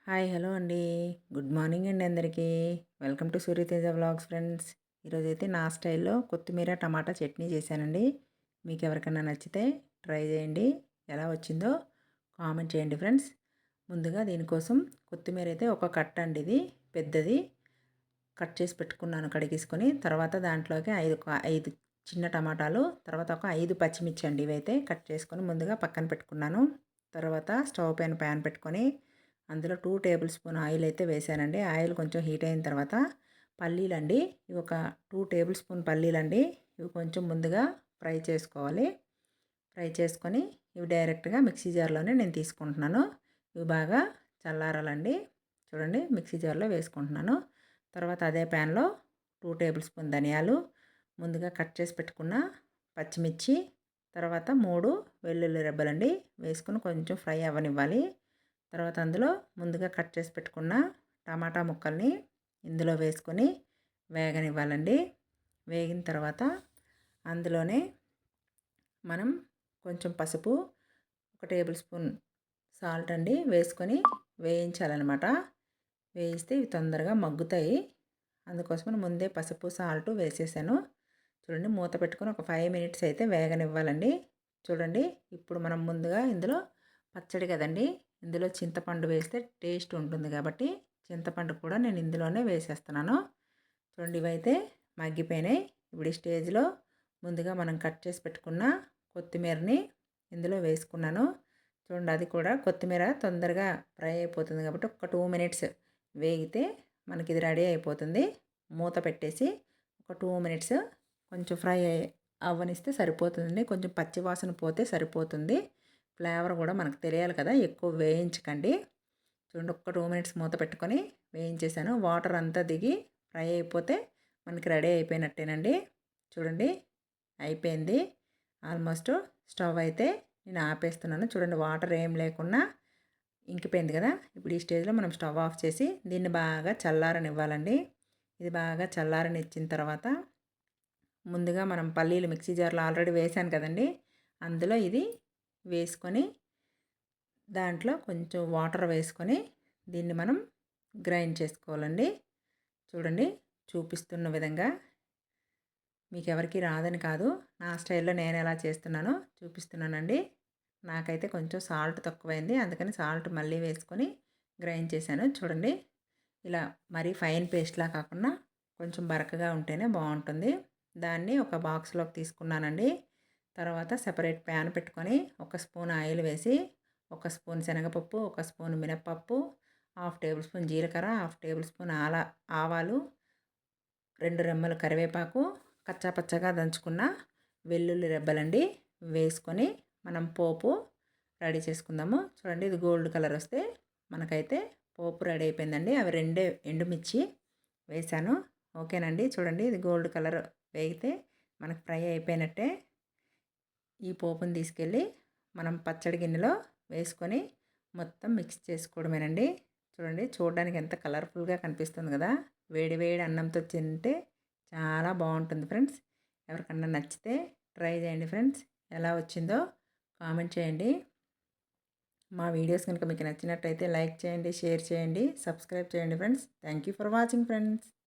Hi hello అండి. Good morning అండి అందరికీ. Welcome to Surya Teja vlogs friends. ఈరోజైతే నా స్టైల్లో కొత్తిమీర టమాటా చట్నీ చేశానండి. మీకు ఎవరికైనా నచ్చితే ట్రై చేయండి. ఎలా వచ్చిందో కామెంట్ చేయండి ఫ్రెండ్స్. ముందుగా దీనికోసం కొత్తిమీర అయితే ఒక కట్ట అండి, ఇది పెద్దది కట్ చేసి పెట్టుకున్నాను కడిగేసుకొని. తర్వాత దాంట్లోకి ఐదు చిన్న టమాటాలు, తర్వాత ఒక 5 పచ్చిమిర్చి అండి, ఇవైతే కట్ చేసుకొని ముందుగా పక్కన పెట్టుకున్నాను. తర్వాత స్టవ్ పైన ప్యాన్ పెట్టుకొని అందులో 2 టేబుల్ స్పూన్ ఆయిల్ అయితే వేసానండి. ఆయిల్ కొంచెం హీట్ అయిన తర్వాత పల్లీలండి, ఇవి ఒక 2 టేబుల్ స్పూన్ పల్లీలండి, ఇవి కొంచెం ముందుగా ఫ్రై చేసుకోవాలి. ఫ్రై చేసుకొని ఇవి డైరెక్ట్గా మిక్సీ జార్లోనే నేను తీసుకుంటున్నాను. ఇవి బాగా చల్లారాలండి. చూడండి, మిక్సీ జార్లో వేసుకుంటున్నాను. తర్వాత అదే ప్యాన్లో 2 టేబుల్ స్పూన్ ధనియాలు, ముందుగా కట్ చేసి పెట్టుకున్న పచ్చిమిర్చి, తర్వాత 3 వెల్లుల్లి రెబ్బలండి వేసుకుని కొంచెం ఫ్రై అవ్వనివ్వాలి. తర్వాత అందులో ముందుగా కట్ చేసి పెట్టుకున్న టమాటా ముక్కల్ని ఇందులో వేసుకొని వేగనివ్వాలండి. వేగిన తర్వాత అందులోనే మనం కొంచెం పసుపు, 1 టేబుల్ స్పూన్ సాల్ట్ అండి వేసుకొని వేయించాలన్నమాట. వేయిస్తే ఇవి తొందరగా మగ్గుతాయి. అందుకోసమని ముందే పసుపు సాల్ట్ వేసేసాను. చూడండి, మూత పెట్టుకొని ఒక 5 మినిట్స్ అయితే వేగనివ్వాలండి. చూడండి, ఇప్పుడు మనం ముందుగా ఇందులో పచ్చడి కదండి, ఇందులో చింతపండు వేస్తే టేస్ట్ ఉంటుంది కాబట్టి చింతపండు కూడా నేను ఇందులోనే వేసేస్తున్నాను. చూడండి, ఇవైతే మగ్గిపోయినాయి. ఇప్పుడు ఈ స్టేజ్లో ముందుగా మనం కట్ చేసి పెట్టుకున్న కొత్తిమీరని ఇందులో వేసుకున్నాను. చూడండి, అది కూడా కొత్తిమీర తొందరగా ఫ్రై అయిపోతుంది కాబట్టి ఒక 2 మినిట్స్ వేగితే మనకి ఇది రెడీ అయిపోతుంది. మూత పెట్టేసి ఒక 2 మినిట్స్ కొంచెం ఫ్రై అవ్వనిస్తే సరిపోతుందండి. కొంచెం పచ్చి వాసన పోతే సరిపోతుంది. ఫ్లేవర్ కూడా మనకు తెలియాలి కదా, ఎక్కువ వేయించకండి. చూడండి, ఒక్క 2 మినిట్స్ మూత పెట్టుకొని వేయించేసాను. వాటర్ అంతా దిగి ఫ్రై అయిపోతే మనకి రెడీ అయిపోయినట్టేనండి. చూడండి, అయిపోయింది ఆల్మోస్ట్. స్టవ్ అయితే నేను ఆపేస్తున్నాను. చూడండి, వాటర్ ఏం లేకుండా ఇంకిపోయింది కదా. ఇప్పుడు ఈ స్టేజ్లో మనం స్టవ్ ఆఫ్ చేసి దీన్ని బాగా చల్లారనివ్వాలండి. ఇది బాగా చల్లారనిచ్చిన తర్వాత ముందుగా మనం పల్లీలు మిక్సీ జార్లో ఆల్రెడీ వేసాను కదండి, అందులో ఇది వేసుకొని దాంట్లో కొంచెం వాటర్ వేసుకొని దీన్ని మనం గ్రైండ్ చేసుకోవాలండి. చూడండి, చూపిస్తున్న విధంగా. మీకు ఎవరికి రాదని కాదు, నా స్టైల్లో నేను ఎలా చేస్తున్నానో చూపిస్తున్నానండి. నాకైతే కొంచెం సాల్ట్ తక్కువైంది, అందుకని సాల్ట్ మళ్ళీ వేసుకొని గ్రైండ్ చేశాను. చూడండి, ఇలా మరీ ఫైన్ పేస్ట్లా కాకుండా కొంచెం బరకగా ఉంటేనే బాగుంటుంది. దాన్ని ఒక బాక్స్లోకి తీసుకున్నానండి. తర్వాత సెపరేట్ ప్యాన్ పెట్టుకొని 1 స్పూన్ ఆయిల్ వేసి 1 స్పూన్ శనగపప్పు, 1 స్పూన్ మినప్పప్పు, 1/2 టేబుల్ స్పూన్ జీలకర్ర, 1/2 టేబుల్ స్పూన్ ఆవాలు, 2 రెమ్మలు కరివేపాకు, కచ్చాపచ్చగా దంచుకున్న వెల్లుల్లి రెబ్బలండి వేసుకొని మనం పోపు రెడీ చేసుకుందాము. చూడండి, ఇది గోల్డ్ కలర్ వస్తే మనకైతే పోపు రెడీ అయిపోయిందండి. అవి 2 ఎండుమిర్చి వేసాను. ఓకేనండి. చూడండి, ఇది గోల్డ్ కలర్ వేగితే మనకు ఫ్రై అయిపోయినట్టే. ఈ పోపుని తీసుకెళ్ళి మనం పచ్చడి గిన్నెలో వేసుకొని మొత్తం మిక్స్ చేసుకోవడమేనండి. చూడండి, చూడడానికి ఎంత కలర్ఫుల్గా కనిపిస్తుంది కదా. వేడి వేడి అన్నంతో తింటే చాలా బాగుంటుంది ఫ్రెండ్స్. ఎవరికన్నా నచ్చితే ట్రై చేయండి ఫ్రెండ్స్. ఎలా వచ్చిందో కామెంట్ చేయండి. మా వీడియోస్ కనుక మీకు నచ్చినట్టయితే లైక్ చేయండి, షేర్ చేయండి, సబ్స్క్రైబ్ చేయండి friends. Thank you for watching friends.